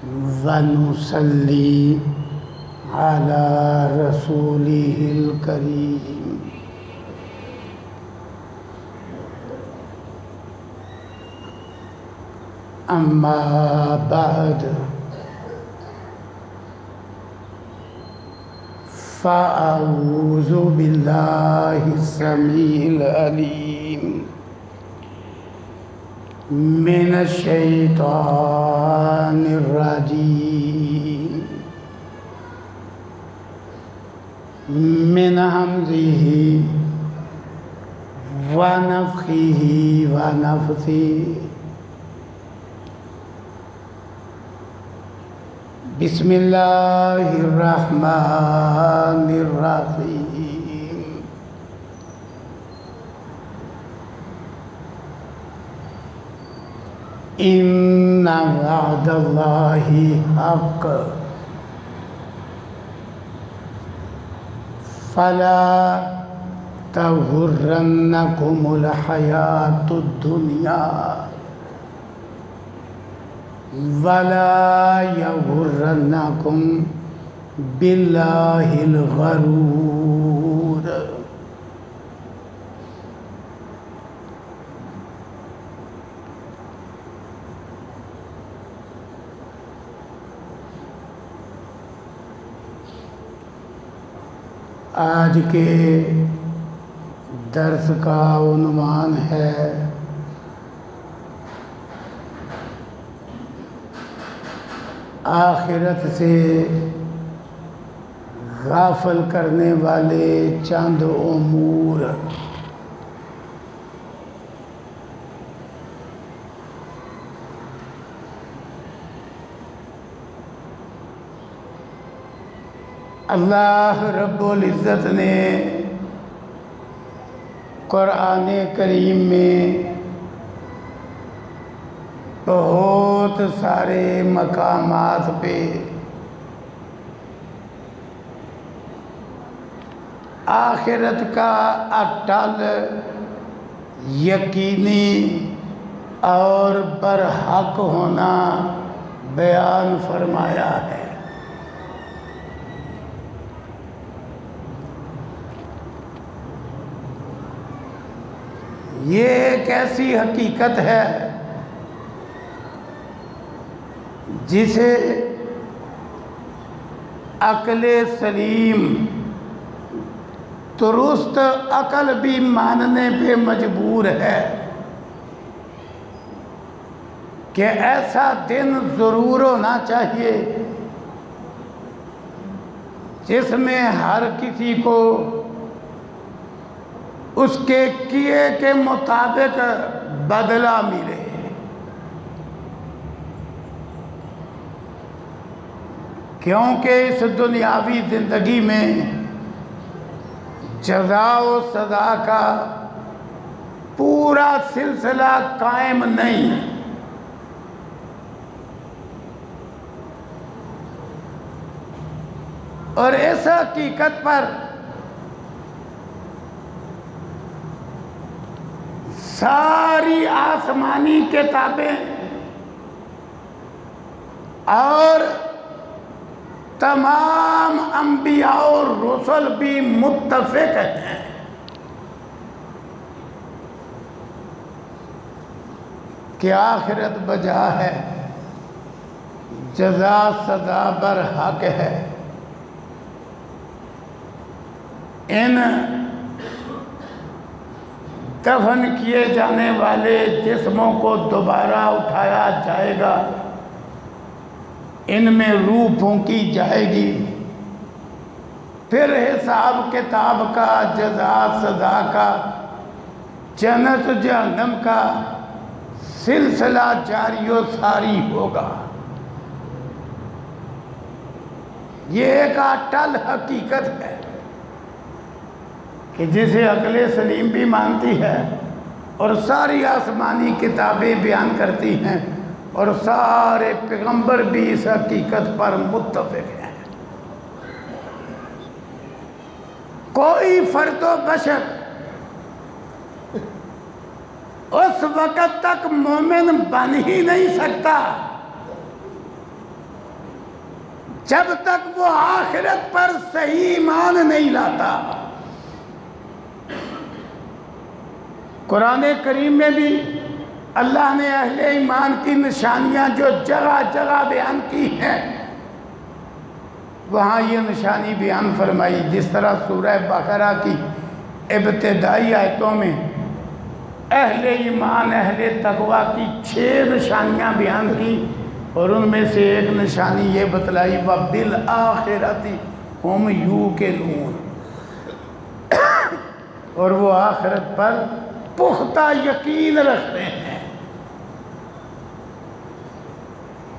ونصلي على رسوله الكريم. أما بعد، فأعوذ بالله السميع العليم من الشيطان الرجيم من همزه ونفخه ونفثه. بسم الله الرحمن الرحيم. إن وعد الله حق فلا تغرنكم الحياة الدنيا ولا يغرنكم بالله الغرور. آج کے درس کا عنوان ہے آخرت سے غافل کرنے والے چند امور. اللہ رب العزت نے قرآن کریم میں بہت سارے مقامات پہ آخرت کا اٹل، یقینی اور برحق ہونا بیان فرمایا ہے. یہ ایک ایسی حقیقت ہے جسے عقل سلیم، درست عقل بھی ماننے پہ مجبور ہے کہ ایسا دن ضرور ہونا چاہیے جس میں ہر کسی کو اس کے کیے کے مطابق بدلہ ملے. کیونکہ اس دنیاوی زندگی میں جزا و سزا کا پورا سلسلہ قائم نہیں. اور اس حقیقت پر ساری آسمانی کتابیں اور تمام انبیاء اور رسل بھی متفق ہیں کہ آخرت بجا ہے، جزا سزا برحق ہے. ان دفن کیے جانے والے جسموں کو دوبارہ اٹھایا جائے گا، ان میں روح پھونکی جائے گی، پھر حساب کتاب کا، جزا سزا کا، جنت جہنم کا سلسلہ جاری و ساری ہوگا. یہ ایک اٹل حقیقت ہے کہ جسے عقل سلیم بھی مانتی ہے اور ساری آسمانی کتابیں بیان کرتی ہیں اور سارے پیغمبر بھی اس حقیقت پر متفق ہیں. کوئی فرد و بشر اس وقت تک مومن بن ہی نہیں سکتا جب تک وہ آخرت پر صحیح ایمان نہیں لاتا۔ قرآن کریم میں بھی اللہ نے اہل ایمان کی نشانیاں جو جگہ جگہ بیان کی ہیں، وہاں یہ نشانی بیان فرمائی، جس طرح سورہ بقرہ کی ابتدائی آیتوں میں اہل ایمان اہل تقویٰ کی 6 نشانیاں بیان کی، اور ان میں سے ایک نشانی یہ بتلائی وَبِالْآخِرَةِ هُمْ يُوقِنُونَ، اور وہ آخرت پر پختہ یقین رکھتے ہیں۔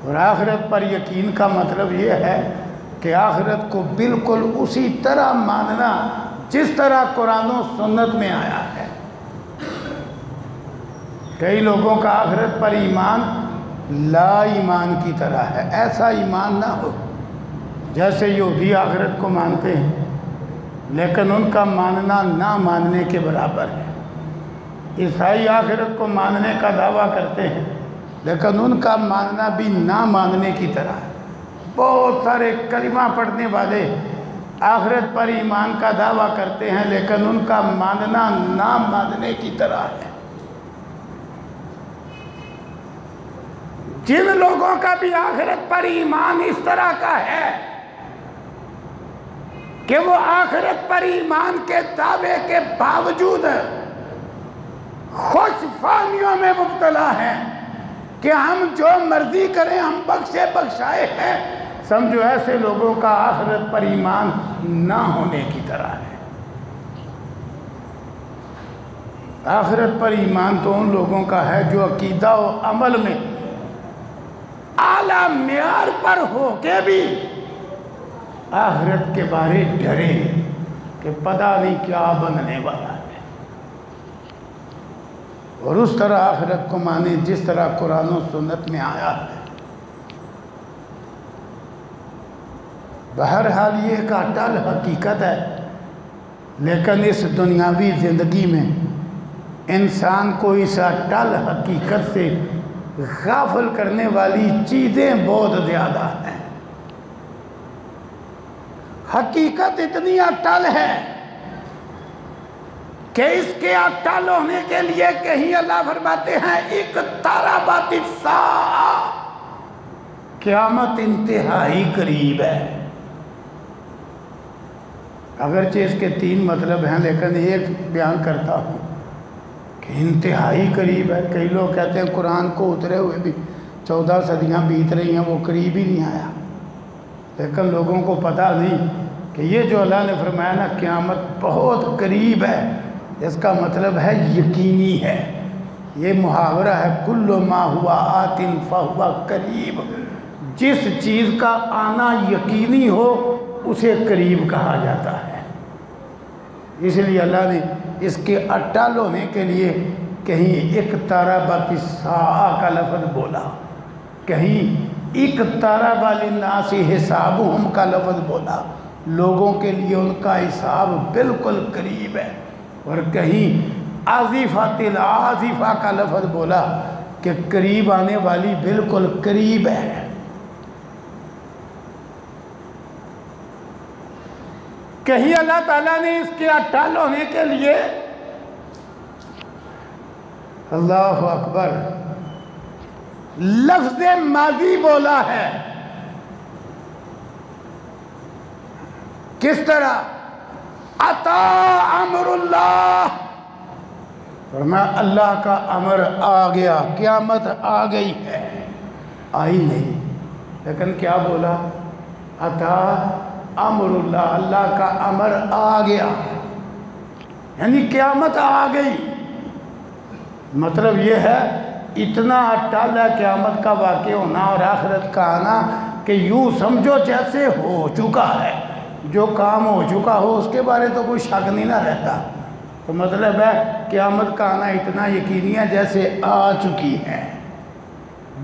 اور آخرت پر یقین کا مطلب یہ ہے کہ آخرت کو بالکل اسی طرح ماننا جس طرح قرآن و سنت میں آیا ہے۔ کئی لوگوں کا آخرت پر ایمان لا ایمان کی طرح ہے، ایسا ایمان نہ ہو جیسے یہودی آخرت کو مانتے ہیں لیکن ان کا ماننا نہ ماننے کے برابر ہے۔ عیسائی آخرت کو ماننے کا دعویٰ کرتے ہیں لیکن ان کا ماننا بھی نہ ماننے کی طرح ہے۔ بہت سارے کلمہ پڑھنے والے آخرت پر ایمان کا دعویٰ کرتے ہیں لیکن ان کا ماننا نہ ماننے کی طرح ہے۔ جن لوگوں کا بھی آخرت پر ایمان اس طرح کا ہے کہ وہ آخرت پر ایمان کے دعوے کے باوجود خوش فہمیوں میں مبتلا ہیں کہ ہم جو مرضی کریں ہم بخشے بخشائے ہیں، سمجھو ایسے لوگوں کا آخرت پر ایمان نہ ہونے کی طرح ہے۔ آخرت پر ایمان تو ان لوگوں کا ہے جو عقیدہ و عمل میں اعلیٰ معیار پر ہو کے بھی آخرت کے بارے ڈرے کہ پتہ نہیں کیا بننے والا ہے، اور اس طرح آخرت کو مانے جس طرح قرآن و سنت میں آیا ہے۔ بہرحال یہ ایک اٹل حقیقت ہے، لیکن اس دنیاوی زندگی میں انسان کو اس اٹل حقیقت سے غافل کرنے والی چیزیں بہت زیادہ ہیں۔ حقیقت اتنی اٹل ہے کہ اس کے اٹل ہونے کے لیے کہیں اللہ فرماتے ہیں اقتربت الساعہ، قیامت انتہائی قریب ہے۔ اگرچہ اس کے 3 مطلب ہیں لیکن ایک بیان کرتا ہوں کہ انتہائی قریب ہے۔ کئی لوگ کہتے ہیں قرآن کو اترے ہوئے بھی 14 صدیاں بیت رہی ہیں، وہ قریب ہی نہیں آیا، لیکن لوگوں کو پتہ نہیں کہ یہ جو اللہ نے فرمایا نا قیامت بہت قریب ہے، اس کا مطلب ہے یقینی ہے۔ یہ محاورہ ہے کل ما ہوا آت فہو قریب، جس چیز کا آنا یقینی ہو اسے قریب کہا جاتا ہے۔ اس لیے اللہ نے اس کے اٹل ہونے کے لیے کہیں اقتربت الساعہ کا لفظ بولا، کہیں اقترب للناس حسابہم کا لفظ بولا، لوگوں کے لیے ان کا حساب بالکل قریب ہے، اور کہیں آزفۃ العازفہ کا لفظ بولا کہ قریب آنے والی بالکل قریب ہے۔ کہیں اللہ تعالیٰ نے اس کے اٹل ہونے کے لیے اللہ اکبر لفظ ماضی بولا ہے۔ کس طرح؟ اتا امر اللہ، فرمایا اللہ کا امر آ گیا، قیامت آ گئی ہے، آئی نہیں، لیکن کیا بولا؟ اتا امر اللہ، اللہ کا امر آ گیا، یعنی قیامت آ گئی۔ مطلب یہ ہے اتنا اٹل ہے قیامت کا واقع ہونا اور آخرت کا آنا کہ یوں سمجھو جیسے ہو چکا ہے، جو کام ہو چکا ہو اس کے بارے تو کوئی شک نہیں نہ رہتا۔ تو مطلب ہے قیامت کا آنا اتنا یقینی ہے جیسے آ چکی ہے۔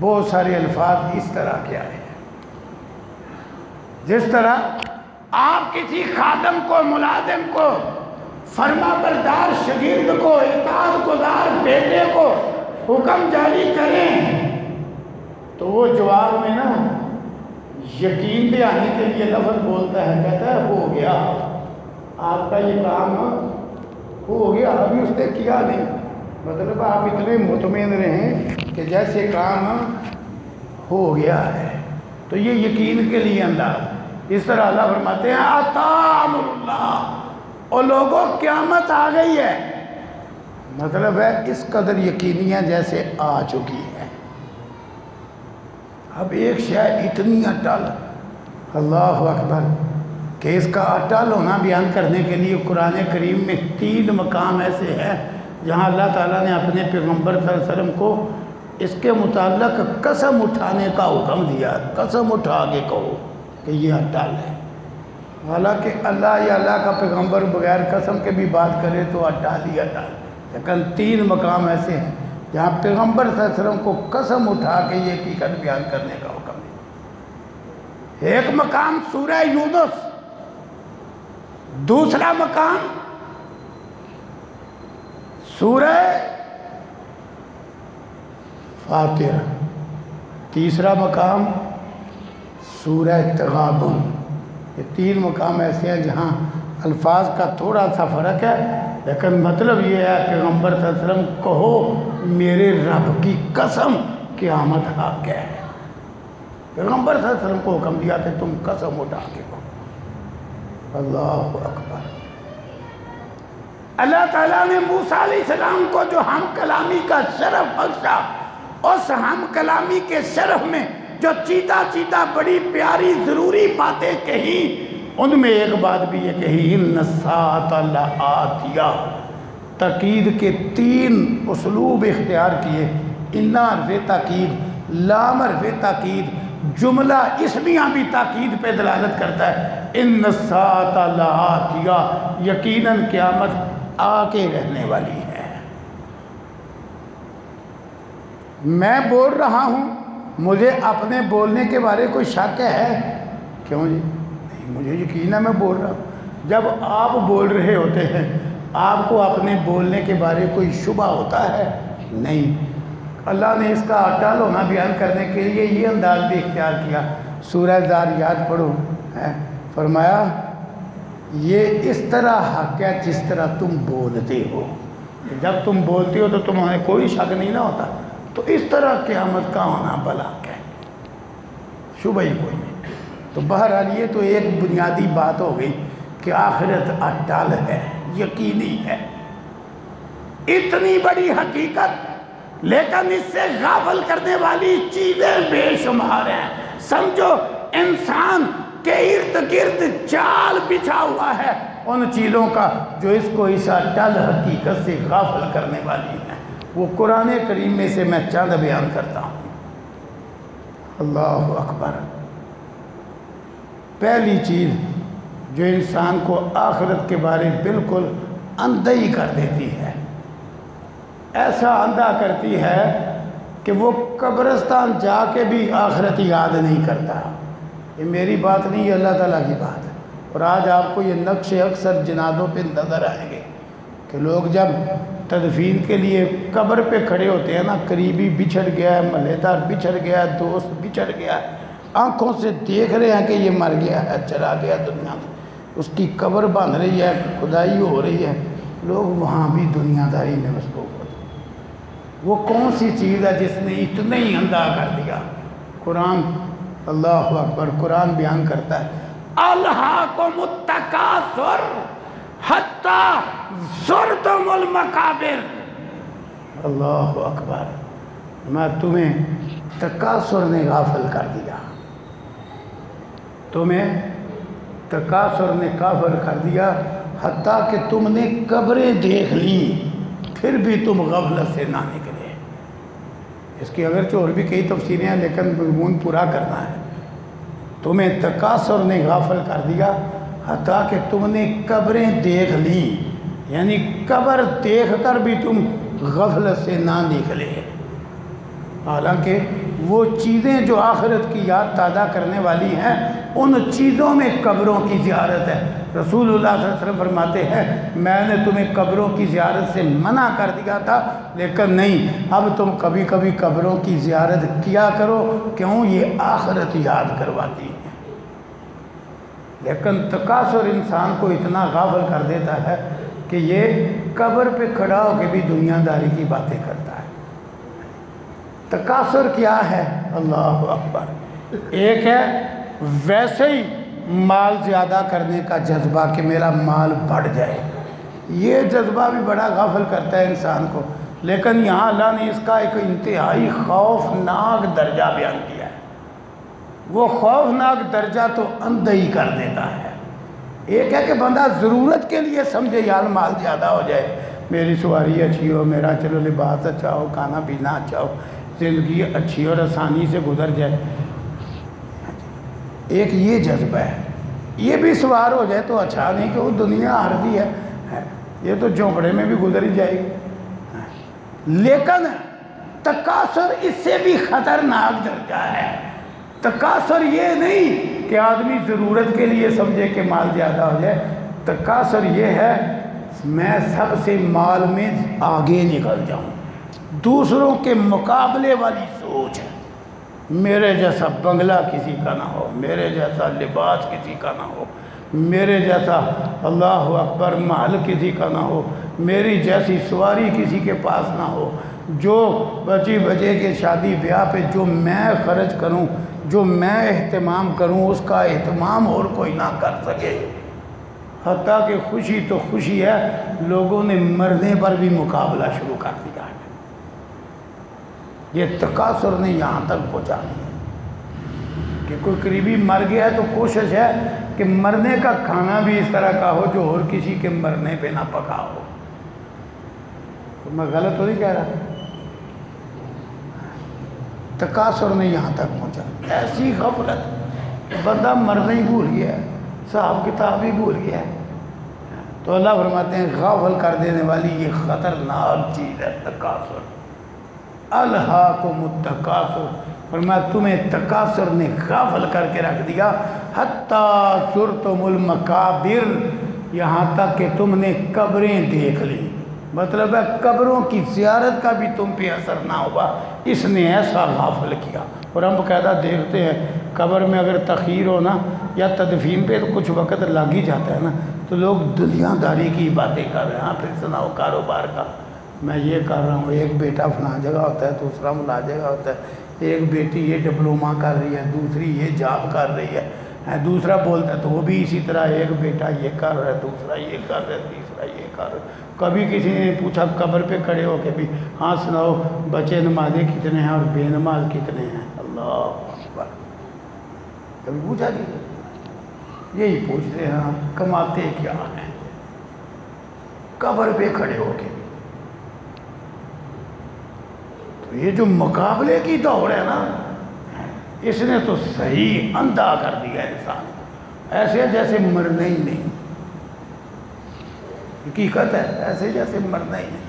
بہت سارے الفاظ اس طرح کے آئے ہیں، جس طرح آپ کسی خادم کو، ملازم کو، فرما بردار شاگرد کو، اطاعت گزار بیٹے کو حکم جاری کریں تو وہ جواب میں نا یقین دے آنے کے لیے لفظ بولتا ہے، کہتا ہے ہو گیا، آپ کا یہ کام ہو گیا، ابھی اس نے کیا نہیں، مطلب آپ اتنے مطمئن رہیں کہ جیسے کام ہو گیا ہے۔ تو یہ یقین کے لیے انداز۔ اس طرح اللہ فرماتے ہیں آتا امر اللہ، اور لوگوں قیامت آ گئی ہے، مطلب ہے اس قدر یقینی ہے جیسے آ چکی ہے۔ اب ایک شے اتنی اٹل، اللہ اکبر، کہ اس کا اٹل ہونا بیان کرنے کے لیے قرآن کریم میں 3 مقام ایسے ہیں جہاں اللہ تعالیٰ نے اپنے پیغمبر صلی اللہ علیہ وسلم کو اس کے متعلق قسم اٹھانے کا حکم دیا، قسم اٹھا کے کہو کہ یہ اٹل ہے۔ حالانکہ اللہ یا اللہ کا پیغمبر بغیر قسم کے بھی بات کرے تو اٹل ہی اٹل، لیکن 3 مقام ایسے ہیں جہاں پیغمبر صلی اللہ علیہ وسلم کو قسم اٹھا کے یہ حقیقت بیان کرنے کا حکم دیا۔ ایک مقام سورہ یونس، دوسرا مقام سورہ فاطر، تیسرا مقام سورہ تغابن۔ یہ 3 مقام ایسے ہیں جہاں الفاظ کا تھوڑا سا فرق ہے، لیکن مطلب یہ ہے پیغمبر صلی اللہ علیہ وسلم کہو میرے رب کی قسم قیامت حق ہے۔ پیغمبر صلی اللہ علیہ وسلم کو حکم دیا کہ تم قسم اٹھا کے کہو۔ اللہ اکبر۔ اللہ تعالیٰ نے موسیٰ علیہ السلام کو جو ہم کلامی کا شرف بخشا، اس ہم کلامی کے شرف میں جو چیتا چیتا بڑی پیاری ضروری باتیں کہیں، ان میں ایک بات بھی یہ کہی ان الساعۃ لآتیہ، تاکید کے 3 اسلوب اختیار کیے، انا حرف تاکید، لام حرف تاکید، جملہ اسمیہ بھی تاکید پہ دلالت کرتا ہے۔ ان الساعۃ لآتیہ، یقیناً قیامت آ کے رہنے والی ہے۔ میں بول رہا ہوں، مجھے اپنے بولنے کے بارے کوئی شک ہے؟ کیوں جی؟ نہیں، مجھے یقین ہے میں بول رہا ہوں۔ جب آپ بول رہے ہوتے ہیں، آپ کو اپنے بولنے کے بارے کوئی شبہ ہوتا ہے؟ نہیں۔ اللہ نے اس کا اٹل ہونا بیان کرنے کے لیے یہ انداز بھی اختیار کیا۔ سورہ ذاریات پڑھو، فرمایا یہ اس طرح حق ہے جس طرح تم بولتے ہو۔ جب تم بولتے ہو تو تمہیں کوئی شک نہیں نہ ہوتا، تو اس طرح قیامت کا ہونا بلاک ہے، شبہ ہی کوئی نہیں۔ تو بہرحال یہ تو ایک بنیادی بات ہو گئی کہ آخرت اٹل ہے، یقینی ہے، اتنی بڑی حقیقت، لیکن اس سے غافل کرنے والی چیزیں بے شمار ہیں۔ سمجھو انسان کے ارد گرد جال بچھا ہوا ہے ان چیزوں کا جو اس کو اس اٹل حقیقت سے غافل کرنے والی ہیں۔ وہ قرآن کریم میں سے میں چند بیان کرتا ہوں۔ اللہ اکبر۔ پہلی چیز جو انسان کو آخرت کے بارے بالکل اندھا ہی کر دیتی ہے، ایسا اندھا کرتی ہے کہ وہ قبرستان جا کے بھی آخرت یاد نہیں کرتا۔ یہ میری بات نہیں، یہ اللہ تعالیٰ کی بات ہے۔ اور آج آپ کو یہ نقش اکثر جنازوں پہ نظر آئیں گے کہ لوگ جب تدفین کے لیے قبر پہ کھڑے ہوتے ہیں نا، قریبی بچھڑ گیا ہے، محلے دار بچھڑ گیا ہے، دوست بچھڑ گیا ہے، آنکھوں سے دیکھ رہے ہیں کہ یہ مر گیا ہے، چلا گیا دنیا سے، اس کی قبر بن رہی ہے، کھدائی ہو رہی ہے، لوگ وہاں بھی دنیا داری میں مصروف ہوتے ہیں۔ وہ کون سی چیز ہے جس نے اتنا ہی اندھا کر دیا؟ قرآن، اللہ اکبر، قرآن بیان کرتا ہے الہاکم التکاثر حتی زرتم المقابر۔ اللہ اکبر، میں تمہیں تکاثر نے غافل کر دیا، تمہیں تکاثر نے غافل کر دیا، حتیٰ کہ تم نے قبریں دیکھ لی، پھر بھی تم غفلت سے نہ نکلے۔ اس کی اگرچہ اور بھی کئی تفسیریں ہیں، لیکن مضمون پورا کرنا ہے۔ تمہیں تکاثر نے غافل کر دیا، حتیٰ کہ تم نے قبریں دیکھ لی، یعنی قبر دیکھ کر بھی تم غفلت سے نہ نکلے۔ حالانکہ وہ چیزیں جو آخرت کی یاد تازہ کرنے والی ہیں، ان چیزوں میں قبروں کی زیارت ہے۔ رسول اللہ صلی اللہ علیہ وسلم فرماتے ہیں میں نے تمہیں قبروں کی زیارت سے منع کر دیا تھا، لیکن نہیں، اب تم کبھی کبھی قبروں کی زیارت کیا کرو، کیوں؟ یہ آخرت یاد کرواتی ہے۔ لیکن تکاثر انسان کو اتنا غافل کر دیتا ہے کہ یہ قبر پہ کھڑا ہو کے بھی دنیا داری کی باتیں کرتا ہے۔ تکاثر کیا ہے؟ اللہ اکبر۔ ایک ہے ویسے ہی مال زیادہ کرنے کا جذبہ کہ میرا مال بڑھ جائے، یہ جذبہ بھی بڑا غافل کرتا ہے انسان کو، لیکن یہاں اللہ نے اس کا ایک انتہائی خوفناک درجہ بیان کیا ہے۔ وہ خوفناک درجہ تو اندھا ہی کر دیتا ہے۔ ایک ہے کہ بندہ ضرورت کے لیے سمجھے یار مال زیادہ ہو جائے، میری سواری اچھی ہو، میرا چلو لباس اچھا ہو، کھانا پینا اچھا ہو، زندگی اچھی اور آسانی سے گزر جائے، ایک یہ جذبہ ہے۔ یہ بھی سوار ہو جائے تو اچھا نہیں کہ وہ دنیا عارضی ہے، یہ تو جھونپڑے میں بھی گزر ہی جائے گی۔ لیکن تکاثر اس سے بھی خطرناک درجہ ہے۔ تکاثر یہ نہیں کہ آدمی ضرورت کے لیے سمجھے کہ مال زیادہ ہو جائے، تکاثر یہ ہے میں سب سے مال میں آگے نکل جاؤں، دوسروں کے مقابلے والی سوچ ہے۔ میرے جیسا بنگلہ کسی کا نہ ہو، میرے جیسا لباس کسی کا نہ ہو، میرے جیسا اللہ اکبر محل کسی کا نہ ہو، میری جیسی سواری کسی کے پاس نہ ہو، جو بچی بچے کے شادی بیاہ پہ جو میں خرچ کروں، جو میں اہتمام کروں، اس کا اہتمام اور کوئی نہ کر سکے۔ حتیٰ کہ خوشی تو خوشی ہے، لوگوں نے مرنے پر بھی مقابلہ شروع کر دیا ہے۔ یہ تکاثر نے یہاں تک پہنچا دیا کہ کوئی قریبی مر گیا ہے تو کوشش ہے کہ مرنے کا کھانا بھی اس طرح کا ہو جو اور کسی کے مرنے پہ نہ پکا ہو۔ تو میں غلط تو نہیں کہہ رہا؟ تکاثر نے یہاں تک پہنچا، ایسی غفلت بندہ مرنا ہی بھول گیا ہے، صاحب کتاب ہی بھول گیا ہے۔ تو اللہ فرماتے ہیں غافل کر دینے والی یہ خطرناک چیز ہے تکاثر۔ الہاکم التکاثر، فرمایا تمہیں تکاثر نے غافل کر کے رکھ دیا، حتیٰ زرتم المقابر، یہاں تک کہ تم نے قبریں دیکھ لی۔ مطلب ہے قبروں کی زیارت کا بھی تم پہ اثر نہ ہوا، اس نے ایسا غافل کیا۔ اور ہم باقاعدہ دیکھتے ہیں قبر میں اگر تخیر ہو نا یا تدفین پہ تو کچھ وقت لگ ہی جاتا ہے نا، تو لوگ دنیا داری کی باتیں کر رہے ہیں، ہاں پھر سناؤ کاروبار کا، میں یہ کر رہا ہوں، ایک بیٹا فلاں جگہ ہوتا ہے، دوسرا فلاں جگہ ہوتا ہے، ایک بیٹی یہ ڈپلومہ کر رہی ہے، دوسری یہ جاب کر رہی ہے، دوسرا بولتا ہے تو وہ بھی اسی طرح، ایک بیٹا یہ کر رہا ہے، دوسرا یہ کر رہا ہے، تیسرا یہ کر رہا ہے۔ کبھی کسی نے پوچھا قبر پہ کھڑے ہو کے بھی، ہاں سناؤ بچے نمازیں کتنے ہیں اور بے نماز کتنے ہیں؟ اللہ اکبر، کبھی پوچھا کہ یہی پوچھتے ہیں ہم کماتے کیا ہیں قبر پہ کھڑے ہو کے۔ تو یہ جو مقابلے کی دوڑ ہے نا، اس نے تو صحیح اندھا کر دیا انسان کو، ایسے جیسے مرنا ہی نہیں، حقیقت ہے ایسے جیسے مرنا ہی نہیں۔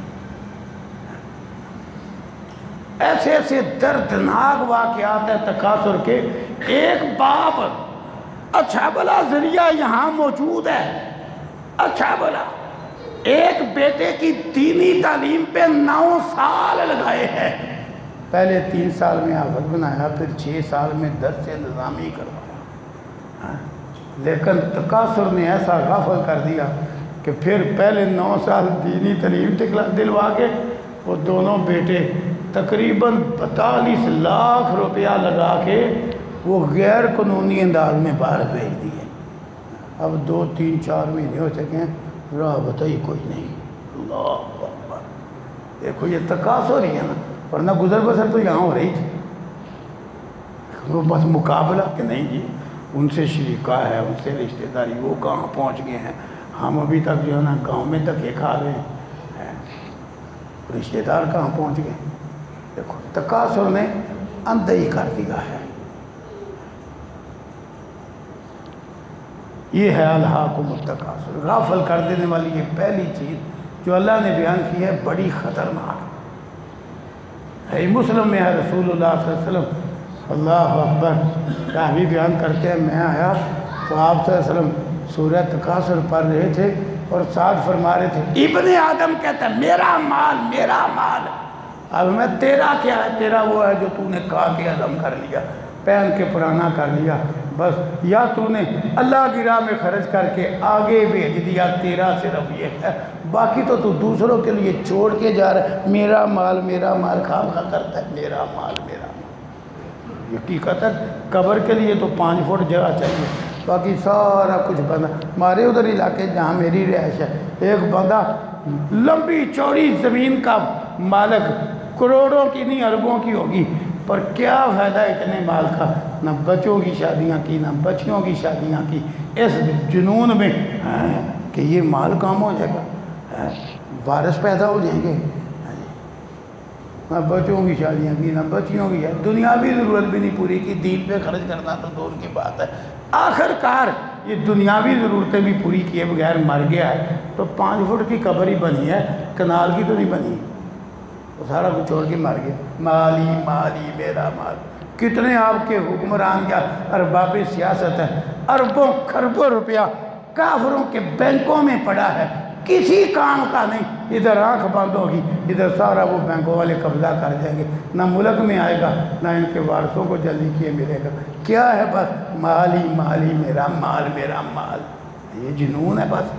ایسے ایسے دردناک واقعات ہیں تکاثر کے۔ ایک باپ اچھا بلا ذریعہ یہاں موجود ہے، اچھا بلا ایک بیٹے کی دینی تعلیم پہ 9 سال لگائے ہیں، پہلے 3 سال میں حافظ بنایا، پھر 6 سال میں 10 سے نظامی کروایا، لیکن تکاثر نے ایسا غافل کر دیا کہ پھر پہلے 9 سال دینی تعلیم دلوا کے وہ دونوں بیٹے تقریباً 42 لاکھ روپیہ لگا کے وہ غیر قانونی انداز میں باہر بھیج دیے۔ اب 2 3 4 مہینے ہو چکے ہیں، رابطہ ہی کوئی نہیں۔ اللہ اکبر، دیکھو یہ تکاثر ہی ہے نا، ورنہ گزر بسر تو یہاں ہو رہی تھی، وہ بس مقابلہ کہ نہیں جی ان سے شریکہ ہے، ان سے رشتہ داری، وہ کہاں پہنچ گئے ہیں، ہم ابھی تک جو ہے نا گاؤں میں دھکے کھا رہے ہیں، رشتہ دار کہاں پہنچ گئے۔ دیکھو تکاثر نے اندھا ہی کر دیا ہے۔ یہ ہے الہاکم التکاثر، غافل کر دینے والی یہ پہلی چیز جو اللہ نے بیان کی ہے، بڑی خطرناک ہے۔ مسلم میں ہے رسول اللہ صلی اللہ علیہ وسلم، اللہ اکبر، کافی بیان کرتے ہیں، میں آیا تو آپ صلی اللہ علیہ وسلم سورہ تکاثر پڑھ رہے تھے اور ساتھ فرما رہے تھے، ابن آدم کہتا ہے میرا مال میرا مال۔ اب میں تیرا کیا ہے؟ تیرا وہ ہے جو تو نے کہا کہ عزم کر لیا، پہن کے پرانا کر لیا بس، یا تو نے اللہ کی راہ میں خرچ کر کے آگے بھیج دیا، تیرا صرف یہ ہے، باقی تو دوسروں کے لیے چھوڑ کے جا رہا ہے، میرا مال خام خواہ کرتا ہے، میرا مال حقیقت ہے قبر کے لیے تو 5 فٹ جگہ چاہیے، باقی سارا کچھ بندہ ہمارے ادھر علاقے جہاں میری رہائش ہے، ایک بندہ لمبی چوڑی زمین کا مالک، کروڑوں کی نہیں اربوں کی ہوگی، پر کیا فائدہ اتنے مال کا، نہ بچوں کی شادیاں کی نہ بچیوں کی شادیاں کی، اس جنون میں کہ یہ مال کام ہو جائے گا، وارث پیدا ہو جائیں گے، نہ بچوں کی شادیاں کی نہ بچیوں کی ہے، دنیاوی ضرورت بھی نہیں پوری کی، دین پہ خرچ کرنا تو دور کی بات ہے، آخر کار یہ دنیاوی ضرورتیں بھی پوری کیے بغیر مر گیا ہے، تو 5 فٹ کی قبر ہی بنی ہے، کنال کی تو نہیں بنی، وہ سارا کچھ چھوڑ کے مر گیا، مالی میرا مال، کتنے آپ کے حکمران یا ارباب سیاست ہیں، اربوں خربوں روپیہ کافروں کے بینکوں میں پڑا ہے، کسی کام کا نہیں، ادھر آنکھ بند ہوگی ادھر سارا وہ بینکوں والے قبضہ کر جائیں گے، نہ ملک میں آئے گا نہ ان کے وارثوں کو جلدی کیے ملے گا، کیا ہے بس مالی میرا مال، یہ جنون ہے بس،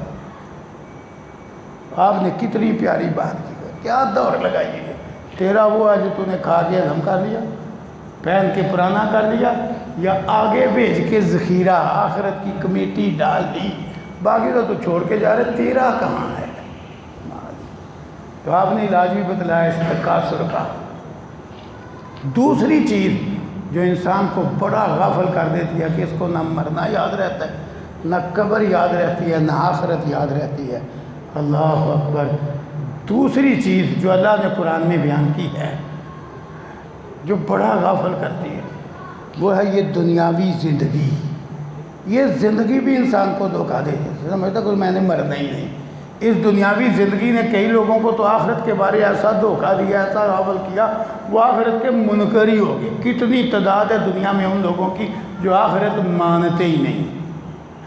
آپ نے کتنی پیاری بات کی، کیا دور لگائی ہے، تیرا وہ ہے جو تو نے کھا کے ہضم کر لیا، پہن کے پرانا کر لیا، یا آگے بھیج کے ذخیرہ آخرت کی کمیٹی ڈال دی، باقی تو چھوڑ کے جا رہے، تیرا کہاں ہے، تو آپ نے علاج بھی بتلایا اس تکاثر کا۔ دوسری چیز جو انسان کو بڑا غافل کر دیتی ہے کہ اس کو نہ مرنا یاد رہتا ہے، نہ قبر یاد رہتی ہے، نہ آخرت یاد رہتی ہے، اللہ اکبر، دوسری چیز جو اللہ نے قرآن میں بیان کی ہے جو بڑا غافل کرتی ہے وہ ہے یہ دنیاوی زندگی، یہ زندگی بھی انسان کو دھوکہ دے دیتی ہے، سمجھتا کہ میں نے مرنا ہی نہیں، اس دنیاوی زندگی نے کئی لوگوں کو تو آخرت کے بارے ایسا دھوکہ دیا، ایسا غافل کیا، وہ آخرت کے منکر ہی ہو گئے، کتنی تعداد ہے دنیا میں ان لوگوں کی جو آخرت مانتے ہی نہیں،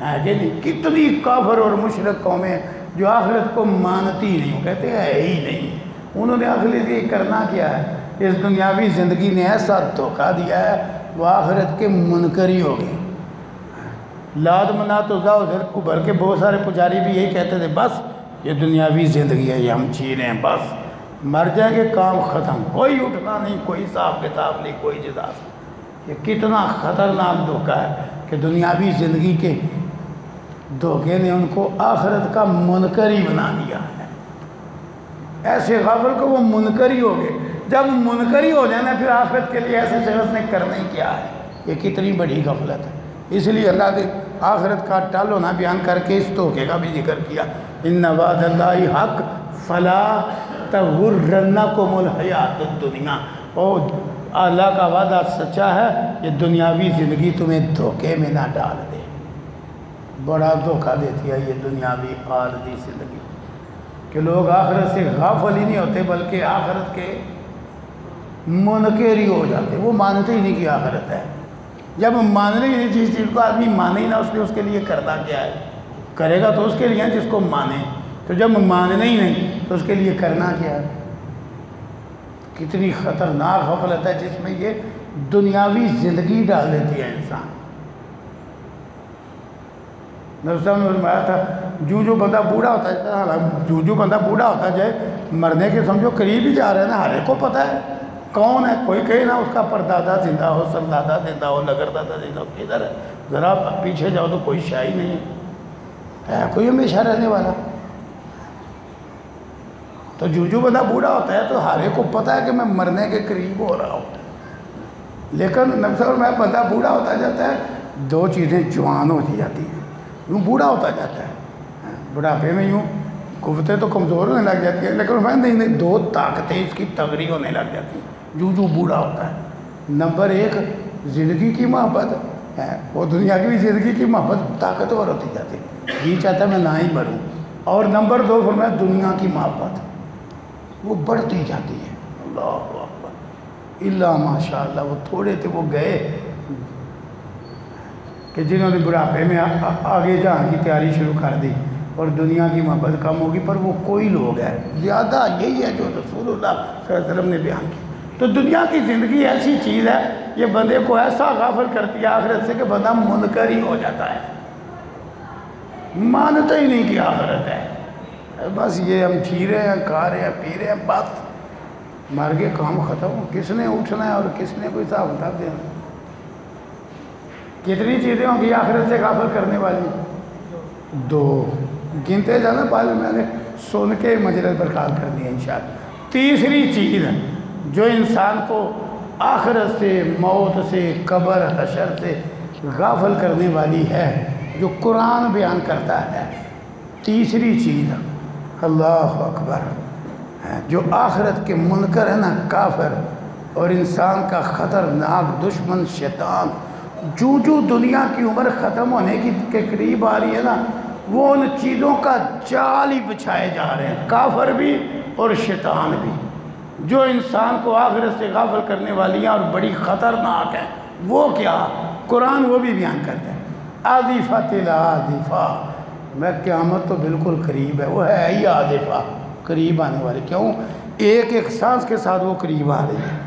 ہے کہ نہیں، کتنی کافر اور مشرک قومیں جو آخرت کو مانتی ہی نہیں، کہتے ہیں ہے ہی نہیں، انہوں نے آخرت یہ کرنا کیا ہے، اس دنیاوی زندگی نے ایسا دھوکہ دیا ہے وہ آخرت کے منکر ہی ہو گئے، لات منات عزا عزر کو بھر کے بہت سارے پجاری بھی یہی کہتے تھے بس یہ دنیاوی زندگی ہے، یہ ہم جی رہے ہیں، بس مر جائیں گے کام ختم، کوئی اٹھنا نہیں، کوئی حساب کتاب نہیں، کوئی جزا نہیں، یہ کتنا خطرناک دھوکہ ہے کہ دنیاوی زندگی کے دھوکے نے ان کو آخرت کا منکر ہی بنا دیا ہے، ایسے غافل کو وہ منکر ہی ہو گئے، جب منکر ہی ہو جانا پھر آخرت کے لیے ایسے شخص نے کرنا ہی کیا ہے، یہ کتنی بڑی غفلت ہے، اس لیے اللہ نے آخرت کا ٹال ہونا بیان کر کے اس دھوکے کا بھی ذکر کیا، ان وعد اللہ حق فلا تغرنکم الحیات الدنیا، اور اللہ کا وعدہ سچا ہے، یہ دنیاوی زندگی تمہیں دھوکے میں نہ ڈال دے، بڑا دھوکہ دیتی ہے یہ دنیاوی عارضی زندگی، کہ لوگ آخرت سے غافل ہی نہیں ہوتے بلکہ آخرت کے منکر ہی ہو جاتے، وہ مانتے ہی نہیں کہ آخرت ہے، جب ماننے ہی نہیں جس چیز کو آدمی مانے ہی نہ اس کے لیے کرنا کیا ہے، کرے گا تو اس کے لیے جس کو مانے، تو جب ماننے ہی نہیں تو اس کے لیے کرنا کیا ہے، کتنی خطرناک غفلت ہے جس میں یہ دنیاوی زندگی ڈال دیتی ہے انسان۔ نبی صلی اللہ علیہ وسلم نے فرمایا تھا جو بندہ بوڑھا ہوتا ہے، جو بندہ بوڑھا ہوتا جائے مرنے کے سمجھو قریب ہی جا رہے ہیں نا، ہر ایک کو پتہ ہے کون ہے، کوئی کہے نا اس کا پردادا زندہ ہو، سردادا زندہ ہو، لگردادا زندہ ہو، کدھر ہے، ذرا پیچھے جاؤ تو کوئی شاہی نہیں ہے کوئی ہمیشہ رہنے والا، تو جو بندہ بوڑھا ہوتا ہے تو ہر ایک کو پتہ ہے کہ میں مرنے کے قریب ہو رہا ہوں، لیکن نبی صلی اللہ علیہ وسلم میں بندہ بوڑھا ہوتا جاتا ہے، دو چیزیں جوان ہوتی جاتی ہیں، یوں بوڑھا ہوتا جاتا ہے، بڑھاپے میں یوں قوتیں تو کمزور ہونے لگ جاتی ہیں، لیکن میں نہیں، دو طاقتیں اس کی تغری ہونے لگ جاتی ہیں جو بوڑھا ہوتا ہے، نمبر 1 زندگی کی محبت ہے، وہ دنیا کی بھی زندگی کی محبت طاقتور ہوتی جاتی ہے، یہ چاہتا ہے میں نہ ہی مروں، اور نمبر 2 فرمایا دنیا کی محبت وہ بڑھتی جاتی ہے، اللہ اکبر، اللہ ماشاءاللہ، وہ تھوڑے تھے وہ گئے کہ جنہوں نے بڑھاپے میں آگے جہاں کی تیاری شروع کر دی اور دنیا کی محبت کم ہوگی، پر وہ کوئی لوگ ہیں زیادہ، یہی ہے جو رسول اللہ صلی اللہ علیہ وسلم نے بیان کی، تو دنیا کی زندگی ایسی چیز ہے یہ بندے کو ایسا غافل کرتی ہے آخرت سے کہ بندہ منکر ہی ہو جاتا ہے، مانتا ہی نہیں کہ آخرت ہے، بس یہ ہم جی رہے ہیں، کھا رہے ہیں، پی رہے ہیں، بس مر کے کام ختم. کس نے اٹھنا ہے اور کس نے کوئی حساب کتاب دینا؟ کتنی چیزیں ہوں گی آخرت سے غافل کرنے والی؟ 2 گنتے جانا، بعد میں نے سن کے مجلس برقرار کر دیا انشاءاللہ. تیسری چیز جو انسان کو آخرت سے، موت سے، قبر حشر سے غافل کرنے والی ہے، جو قرآن بیان کرتا ہے، تیسری چیز اللہ اکبر، جو آخرت کے منکر ہے نا، کافر اور انسان کا خطرناک دشمن شیطان، جو دنیا کی عمر ختم ہونے کے قریب آ رہی ہے نا، وہ ان چیزوں کا جال ہی بچھائے جا رہے ہیں، کافر بھی اور شیطان بھی، جو انسان کو آخرت سے غافل کرنے والی ہیں اور بڑی خطرناک ہیں. وہ کیا؟ قرآن وہ بھی بیان کرتے ہیں. آذفۃ العاذفہ، میں قیامت تو بالکل قریب ہے، وہ ہے ہی آذفہ، قریب آنے والی. کیوں؟ ایک ایک سانس کے ساتھ وہ قریب آ رہی ہے.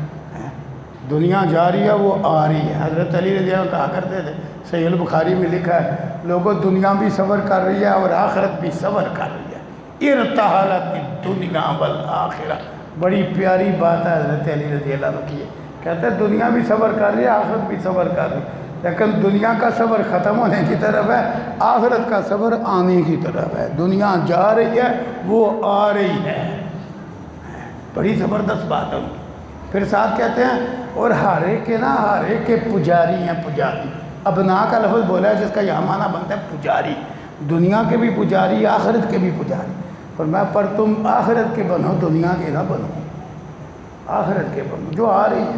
دنیا جا رہی ہے، وہ آ رہی ہے. حضرت علی رضی اللہ عنہ کہا کرتے تھے، صحیح البخاری میں لکھا ہے، لوگوں دنیا بھی صبر کر رہی ہے اور آخرت بھی صبر کر رہی ہے. ارتحلت الدنیا والآخرہ. بڑی پیاری بات ہے حضرت علی رضی اللہ عنہ کی. کہتے ہیں دنیا بھی صبر کر رہی ہے، آخرت بھی صبر کر رہی ہے، لیکن دنیا کا صبر ختم ہونے کی طرف ہے، آخرت کا صبر آنے کی طرف ہے. دنیا جا رہی ہے، وہ آ رہی ہے. بڑی زبردست بات ہے. پھر ساتھ کہتے ہیں اور ہر ایک کے نا، ہر ایک کے پجاری ہیں. پجاری ابنا کا لفظ بولا ہے جس کا یہاں معنی بنتا ہے پجاری. دنیا کے بھی پجاری، آخرت کے بھی پجاری. اور میں پر تم آخرت کے بنو، دنیا کے نہ بنو، آخرت کے بنو جو آ رہی ہے.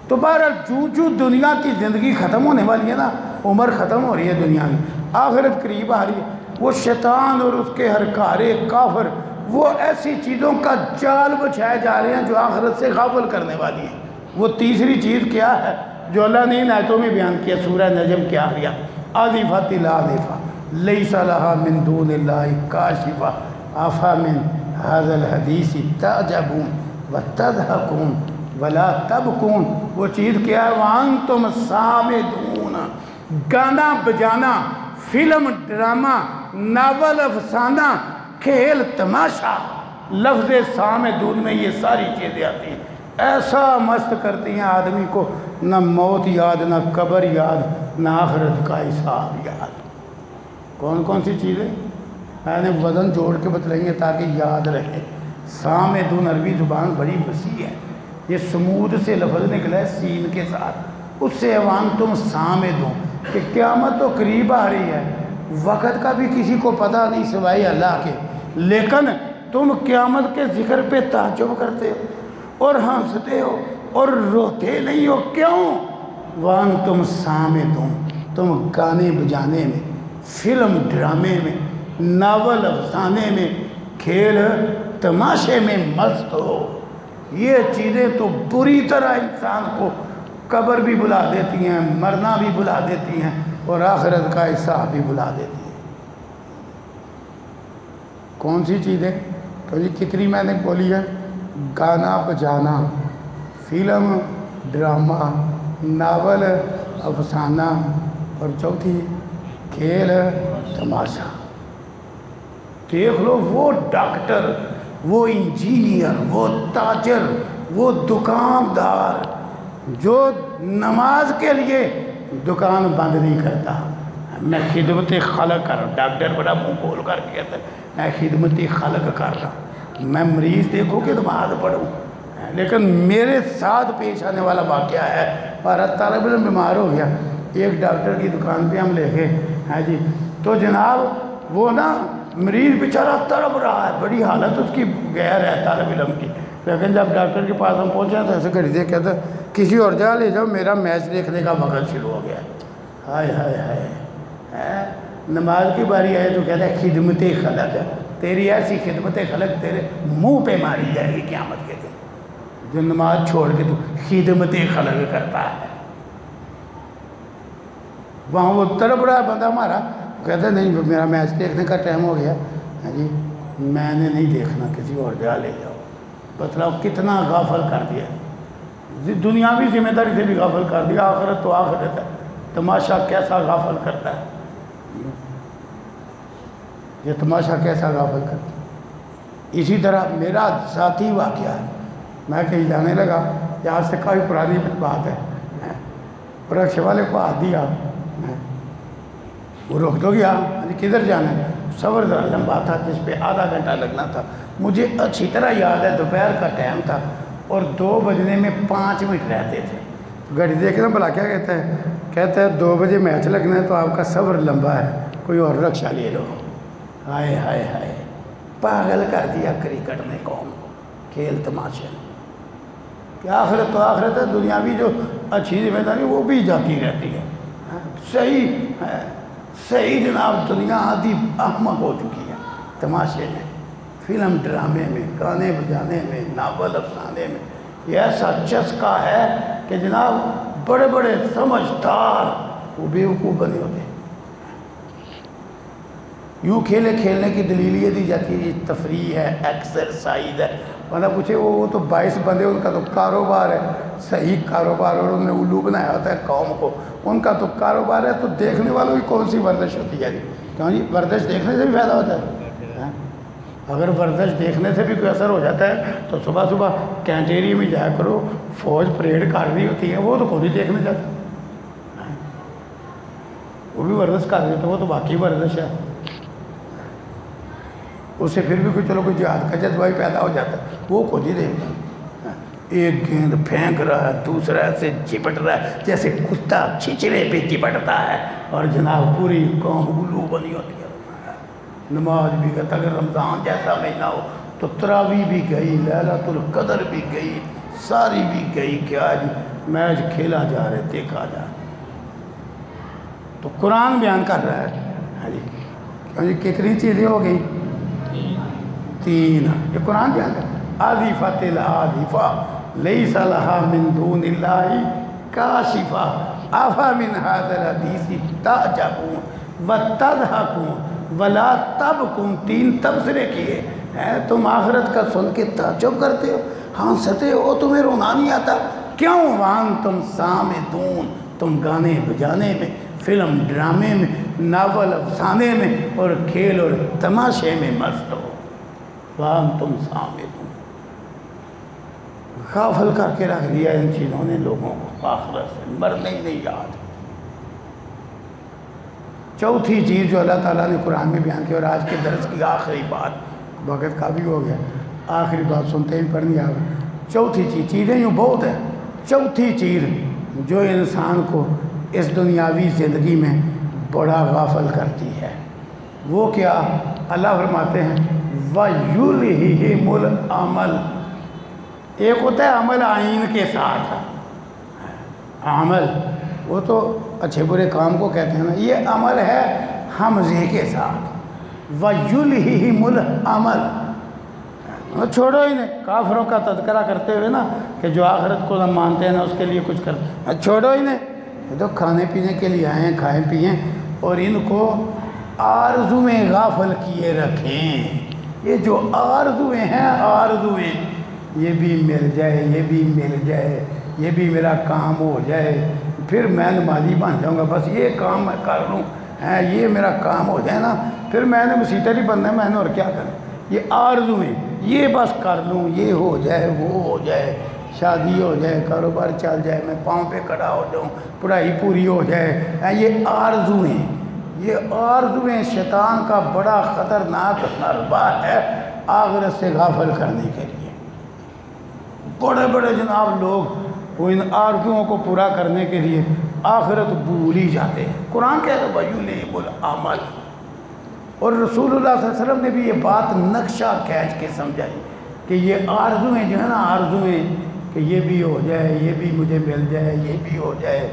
تو بہرحال جو دنیا کی زندگی ختم ہونے والی ہے نا، عمر ختم ہو رہی ہے دنیا کی، آخرت قریب آ رہی ہے، وہ شیطان اور اس کے ہرکارے کافر وہ ایسی چیزوں کا جال بچھائے جا رہے ہیں جو آخرت سے غافل کرنے والی ہیں. وہ تیسری چیز کیا ہے جو اللہ نے ان آیتوں میں بیان کیا سورہ نجم کے آخریہ؟ آذفۃ العاذفہ لیس لہا من دون اللہ کاشفہ افمن ھذا الحدیث تعجبون وتضحکون ولا تبکون. وہ چیز کیا ہے؟ وانتم صامدون. گانا بجانا، فلم ڈرامہ، ناول افسانہ، کھیل تماشا، لفظ صامدون میں یہ ساری چیزیں آتی ہیں. ایسا مست کرتی ہیں آدمی کو، نہ موت یاد، نہ قبر یاد، نہ آخرت کا حساب یاد. کون کون سی چیزیں میں نے وزن جوڑ کے بتلائیں گے تاکہ یاد رہے. صامدون عربی زبان بڑی وسیع ہے. یہ سمود سے لفظ نکلا ہے سین کے ساتھ، اس سے عوام تم صامدون کہ قیامت تو قریب آ رہی ہے، وقت کا بھی کسی کو پتہ نہیں سوائے اللہ کے، لیکن تم قیامت کے ذکر پہ تعجب کرتے ہو اور ہنستے ہو اور روتے نہیں ہو. کیوں؟ وانتم صامدون. تم گانے بجانے میں، فلم ڈرامے میں، ناول افسانے میں، کھیل تماشے میں مست ہو. یہ چیزیں تو بری طرح انسان کو قبر بھی بلا دیتی ہیں، مرنا بھی بلا دیتی ہیں اور آخرت کا حساب بھی بلا دیتی ہیں. کون سی چیزیں؟ تو یہ کتنی میں نے بولی ہے؟ گانا بجانا، فلم ڈرامہ، ناول افسانہ، اور چوتھی کھیل تماشا. دیکھ لو وہ ڈاکٹر، وہ انجینئر، وہ تاجر، وہ دکاندار جو نماز کے لیے دکان بند نہیں کرتا. میں خدمت خلق کر رہا ہوں. ڈاکٹر بڑا منہ کھول کر کے کہتا ہے میں خدمت خلق کر رہا ہوں، میں مریض دیکھو کہ نماز پڑھوں، لیکن میرے ساتھ پیش آنے والا واقعہ ہے. ہمارا طالب علم بیمار ہو گیا، ایک ڈاکٹر کی دکان پہ ہم لے گئے. ہاں جی، تو جناب وہ نا مریض بیچارہ تڑپ رہا ہے، بڑی حالت اس کی غیر ہے طالب علم کی. لیکن جب ڈاکٹر کے پاس ہم پہنچے تو ایسے گھڑی دے کہتے کسی اور جگہ لے جاؤ، میرا میچ دیکھنے کا وقت شروع ہو گیا. ہائے ہائے ہائے، نماز کی باری آئے تو کہتا ہے خدمت خلق ہے. تیری ایسی خدمت خلق تیرے منہ پہ ماری جائے گی قیامت کے دن، جو نماز چھوڑ کے تو خدمت خلق کرتا ہے. وہاں وہ تڑپ رہا ہے بندہ ہمارا، کہتا ہے نہیں میرا میچ دیکھنے کا ٹائم ہو گیا. ہاں جی، میں نے نہیں دیکھنا، کسی اور جگہ لے جاؤ. بتلاؤ کتنا غافل کر دیا. دنیاوی ذمہ داری سے بھی غافل کر دیا، آخرت تو آخرت ہے، تماشا کیسا غافل کرتا ہے، یہ تماشا کیسا غافل کرتا ہے۔ اسی طرح میرا ذاتی واقعہ ہے، میں کہیں جانے لگا، یہاں سے کافی پرانی بات ہے، اور رکشے والے کو ہاتھ دیا، وہ روک تو گیا، کدھر جانا ہے؟ سفر ذرا لمبا تھا جس پہ آدھا گھنٹہ لگنا تھا۔ مجھے اچھی طرح یاد ہے دوپہر کا ٹائم تھا اور 2 بجنے میں 5 منٹ رہتے تھے۔ گھڑی دیکھنا بلا کیا کہتا ہے 2 بجے میچ لگنا ہے تو آپ کا سفر لمبا ہے، کوئی اور رکشہ لے لو۔ ہائے ہائے ہائے، پاگل کر دیا کرکٹ نے قوم کو، کھیل تماشے نے۔ کہ آخرت تو آخرت ہے، دنیاوی جو اچھی ذمہ داری وہ بھی جاتی رہتی ہے۔ صحیح ہے، صحیح جناب، دنیا آدھی احمق ہو چکی ہے تماشے میں، فلم ڈرامے میں، گانے بجانے میں، ناول افسانے میں۔ یہ ایسا چسکا ہے کہ جناب بڑے بڑے سمجھدار وہ بیوقوف بنے ہوتے ہیں۔ یوں کھیلنے کی دلیل یہ دی جاتی ہے یہ تفریح ہے، ایکسرسائز ہے۔ بندہ پوچھے وہ تو 22 بندے ان کا تو کاروبار ہے، صحیح کاروبار، اور انہوں نے الو بنایا ہوتا ہے قوم کو، ان کا تو کاروبار ہے، تو دیکھنے والوں کی کون سی ورزش ہوتی ہے؟ کیوں جی، ورزش دیکھنے سے بھی فائدہ ہوتا ہے؟ اگر ورزش دیکھنے سے بھی کوئی اثر ہو جاتا ہے تو صبح صبح کینٹیری میں جایا کرو، فوج پریڈ کر رہی ہوتی ہے، وہ تو خود ہی دیکھنے جاتا، وہ بھی ورزش کر رہی ہوتی ہے، وہ تو باقی ورزش ہے، اس سے پھر بھی کوئی چلو کوئی جہاد کا جذبہ پیدا ہو جاتا ہے، وہ خود ہی دیکھتا ہے۔ ایک گیند پھینک رہا ہے، دوسرا ایسے چپٹ رہا ہے جیسے کتا چھچڑے پہ چپٹتا ہے، اور جناب پوری قوم الو بنی ہوتی ہے۔ نماز بھی گئی، اگر رمضان جیسا مہینہ ہو تو تراویح بھی گئی، لیلۃ القدر بھی گئی، ساری بھی گئی کہ آج میچ کھیلا جا رہا ہے، دیکھا جا رہا ہے۔ تو قرآن بیان کر رہا ہے، ہاں جی کتنی چیزیں ہو گئی؟ 3۔ یہ قرآن بیان کر رہا ہے۔ آذفت العاذفہ لیس لہا من دون اللہ کاشفہ افمن ھذا الحدیث تعجبون وتضحکون ولا تبکون۔ 3 تبصرے کیے ہیں، تم آخرت کا سن کے تعجب کرتے ہو، ہنستے ہو، تمہیں رونا نہیں آتا، کیوں؟ وانتم سامدون، تم گانے بجانے میں، فلم ڈرامے میں، ناول افسانے میں اور کھیل اور تماشے میں مست ہو۔ وانتم سامدون، غافل کر کے رکھ دیا ان چیزوں نے لوگوں کو آخرت سے، مرنے ہی نہیں یاد۔ چوتھی چیز جو اللہ تعالیٰ نے قرآن میں بیان کی، اور آج کے درس کی آخری بات، وقت کافی ہو گیا، آخری بات سنتے ہی پڑھنی آگا۔ چوتھی چیز، چیزیں یوں بہت ہیں، چوتھی چیز جو انسان کو اس دنیاوی زندگی میں بڑا غافل کرتی ہے، وہ کیا؟ اللہ فرماتے ہیں وَيُلْهِهِمُ الْعَمَلُ۔ ایک ہوتا ہے عمل عین کے ساتھ، عمل وہ تو اچھے برے کام کو کہتے ہیں نا، یہ عمل ہے حمزے کے ساتھ، وَيُلْهِهِمُ الْعَمَلُ۔ چھوڑو ہی نہیں، کافروں کا تذکرہ کرتے ہوئے نا کہ جو آخرت کو نہ مانتے ہیں نا اس کے لیے کچھ کرتے، چھوڑو ہی نہیں، یہ تو کھانے پینے کے لیے آئے ہیں، کھائیں پئیں، اور ان کو آرزویں غافل کیے رکھیں۔ یہ جو آرزویں ہیں، آرزویں، یہ بھی مل جائے، یہ بھی مل جائے، یہ بھی میرا کام ہو جائے، پھر میں نمازی بن جاؤں گا، بس یہ کام میں کر لوں، یہ میرا کام ہو جائے نا، پھر میں نے مسیطر ہی بننا ہے، میں نے اور کیا کرنا، یہ آرزویں، یہ بس کر لوں، یہ ہو جائے، وہ ہو جائے، شادی ہو جائے، کاروبار چل جائے، میں پاؤں پہ کھڑا ہو جاؤں، پڑھائی پوری ہو جائے، یہ آرزویں، یہ آرزویں شیطان کا بڑا خطرناک حربہ ہے آخرت سے غافل کرنے کے لیے۔ بڑے بڑے جناب لوگ وہ ان آرزوؤں کو پورا کرنے کے لیے آخرت بھول ہی جاتے ہیں۔ قرآن کہتا ہے وَيُلْهِمُ الْعَمَلُ، اور رسول اللہ صلی اللہ علیہ وسلم نے بھی یہ بات نقشہ کھینچ کے سمجھائی کہ یہ آرزویں جو ہے نا، آرزویں کہ یہ بھی ہو جائے، یہ بھی مجھے مل جائے، یہ بھی ہو جائے۔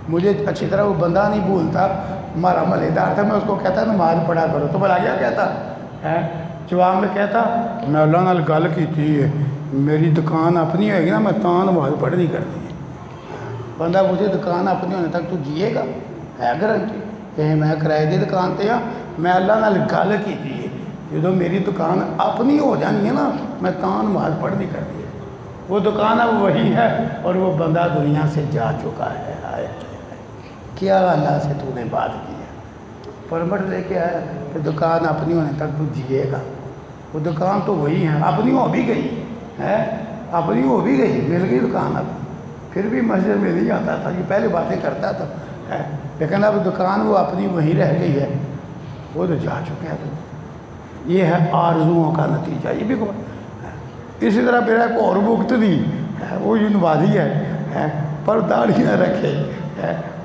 مجھے اچھی طرح وہ بندہ نہیں بھولتا، ہمارا ملےدار تھا، میں اس کو کہتا نماز پڑھا کرو، تو بھلا کیا کہتا ہے؟ جواب میں کہتا میں اللہ نال گل کیتی ہے، میری دکان اپنی ہوئے گی نا، میں تاں نماز پڑھنی کرنی ہے۔ بندہ مجھے دکان اپنی ہونے تک تو جیے گا، ہے گارنٹی کہ میں کرائے دی دکان تے ہاں، میں اللہ نال گل کیتی ہے، جدو میری دکان اپنی ہو جانی ہے نا، میں تاں نماز پڑھنی کرنی ہے۔ وہ دکان اب وہی ہے اور وہ بندہ دنیا سے جا چکا ہے. کیا اللہ سے تو نے بات کی ہے؟ پرمٹ لے کے آیا کہ دکان اپنی ہونے تک تو جیے گا. وہ دکان تو وہی ہے، اپنی ہو بھی گئی ہے، اپنی ہو بھی گئی، مل گئی دکان. اب پھر بھی مسجد میں نہیں آتا تھا، یہ پہلے باتیں کرتا تھا لیکن اب دکان وہ اپنی وہیں رہ گئی ہے، وہ تو جا چکے ہیں. یہ ہے آرزوؤں کا نتیجہ. یہ بھی اسی طرح میرا ایک اور مقتدی وہ یوں نوازی ہے پر داڑھی نہ رکھے.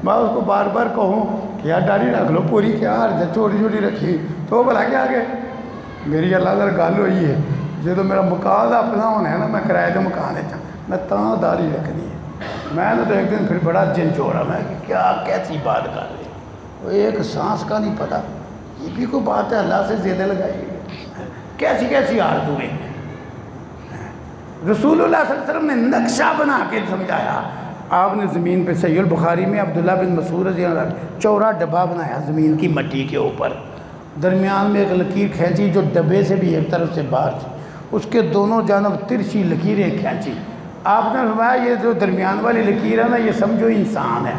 میں اس کو بار بار کہوں کہ یار داڑھی رکھ لو پوری، کیا چھوٹی چھوٹی رکھی تو وہ بلا کے آگے. میری اللہ تعالی گل ہوئی ہے جو میرا مکان اپنا ہونا ہے نا، میں کرائے کا مکان ہے میں تاں داڑھی رکھنی ہے. میں نے تو ایک دن پھر بڑا جن چوڑا، میں کہ کیا کیسی بات کر رہے وہ ایک سانس کا نہیں پتا. یہ بھی کوئی بات ہے اللہ سے زیادہ لگائی ہے؟ کیسی کیسی آرزویں ہیں. رسول اللہ صلی اللہ علیہ وسلم نے نقشہ بنا کے سمجھایا. آپ نے زمین پہ صحیح البخاری میں عبداللہ بن مسعود رضی اللہ عنہ چوڑا ڈبہ بنایا زمین کی مٹی کے اوپر، درمیان میں ایک لکیر کھینچی جو ڈبے سے بھی ایک طرف سے باہر تھی، اس کے دونوں جانب ترچھی لکیریں کھینچی. آپ نے فرمایا یہ جو درمیان والی لکیر ہے نا، یہ سمجھو انسان ہے.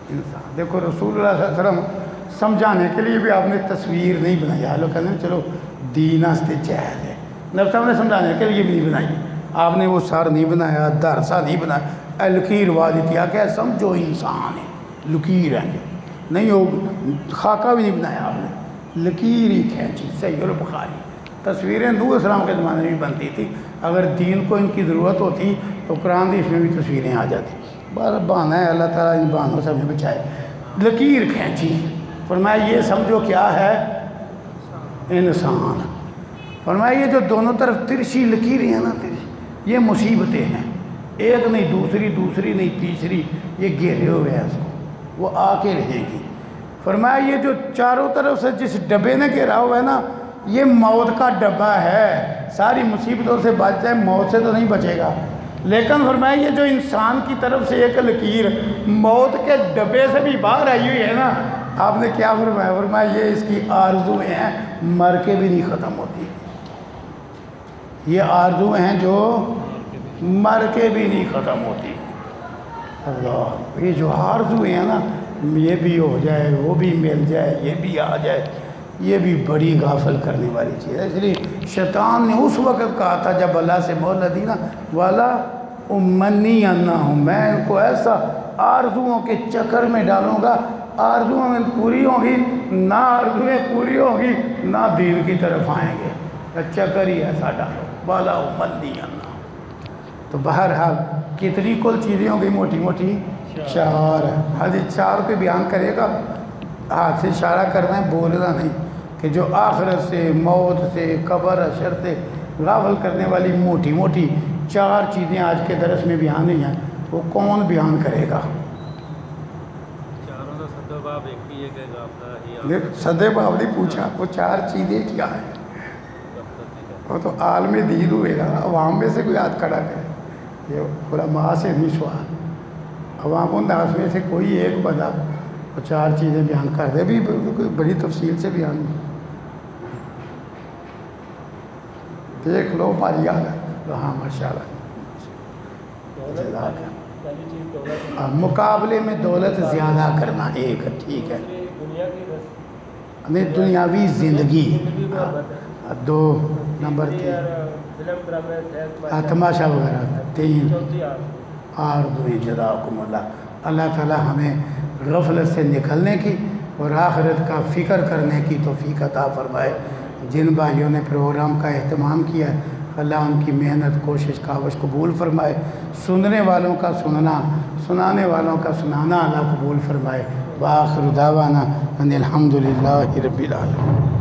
انسان دیکھو رسول اللہ صلی اللہ علیہ وسلم سمجھانے کے لیے بھی آپ نے تصویر نہیں بنائی. لوگ کہتے ہیں چلو دین آستے چہل ہے، نبی صاحب نے سمجھانے کے لیے بھی نہیں بنائی. آپ نے وہ سر نہیں بنایا، دھرسا نہیں بنایا، لکیر واضح کیا کہ سمجھو انسان ہے، لکیر ہے نہیں، وہ خاکہ بھی نہیں بنایا آپ نے، لکیر ہی کھینچی. صحیح البخاری. تصویریں نوح علیہ السلام کے زمانے میں بنتی تھی، اگر دین کو ان کی ضرورت ہوتی تو قرآن حدیث میں بھی تصویریں آ جاتی. بہت بہانہ ہے، اللہ تعالیٰ ان بہانوں سے ہمیں بچائے. لکیر کھینچی، فرمایا یہ سمجھو کیا ہے، انسان. فرمایا یہ جو دونوں طرف ترچھی لکیریں ہیں نا، یہ مصیبتیں ہیں، ایک نہیں دوسری، دوسری نہیں تیسری، یہ گھیرے ہوئے ہیں اس کو، وہ آ کے رہیں گی. فرمایا یہ جو چاروں طرف سے جس ڈبے نے گھیرا ہوا ہے نا، یہ موت کا ڈبہ ہے. ساری مصیبتوں سے بچ جائے، موت سے تو نہیں بچے گا. لیکن فرمایا یہ جو انسان کی طرف سے ایک لکیر موت کے ڈبے سے بھی باہر آئی ہوئی ہے نا، آپ نے کیا فرمایا؟ فرمایا یہ اس کی آرزویں ہیں، مر کے بھی نہیں ختم ہوتی. یہ آرزویں ہیں جو مر کے بھی نہیں ختم ہوتی. اللہ، یہ جو آرزویں ہیں نا، یہ بھی ہو جائے، وہ بھی مل جائے، یہ بھی آ جائے، یہ بھی بڑی غافل کرنے والی چیز ہے. اس لیے شیطان نے اس وقت کہا تھا جب اللہ سے مہلت دی نا، والا امنی انا ہوں، میں ان کو ایسا آرزوؤں کے چکر میں ڈالوں گا، آرزویں پوری ہوں گی نہ، آرزویں پوری ہوں گی نہ دین کی طرف آئیں گے. چکر ہی ایسا ڈالو، والا امنی انا. تو بہرحال کتنی کل چیزیں ہوں گی؟ موٹی موٹی چار. حدیث چار کو بیان کرے گا، ہاتھ سے اشارہ کرنا ہے، بولنا نہیں، کہ جو آخرت سے، موت سے، قبر حشر سے غافل کرنے والی موٹی موٹی چار چیزیں آج کے درس میں بیان نہیں ہیں، وہ کون بیان کرے گا؟ صدے باب نے پوچھا وہ چار چیزیں کیا ہیں؟ وہ تو عالم دین ہوئے گا، عوام میں سے کوئی ہاتھ کھڑا کرے. یہ علماء سے نہیں سوال، عوام الناس میں سے کوئی ایک بندہ وہ چار چیزیں بیان کر دے، بھی بڑی تفصیل سے بیان. دیکھ لو ہماری حالت. ہاں ماشاء اللہ. مقابلے میں دولت زیادہ کرنا ایک ٹھیک ہے، نہیں دنیاوی زندگی. دو نمبر 3 تماشا وغیرہ. 3 آرزویں جزاکم اللہ. اللہ تعالی ہمیں غفلت سے نکلنے کی اور آخرت کا فکر کرنے کی توفیق عطا فرمائے. جن بھائیوں نے پروگرام کا اہتمام کیا ہے، اللہ ان کی محنت، کوشش، کاوش قبول فرمائے. سننے والوں کا سننا، سنانے والوں کا سنانا اللہ قبول فرمائے. وآخر دعوانا ان الحمدللہ رب العالمین.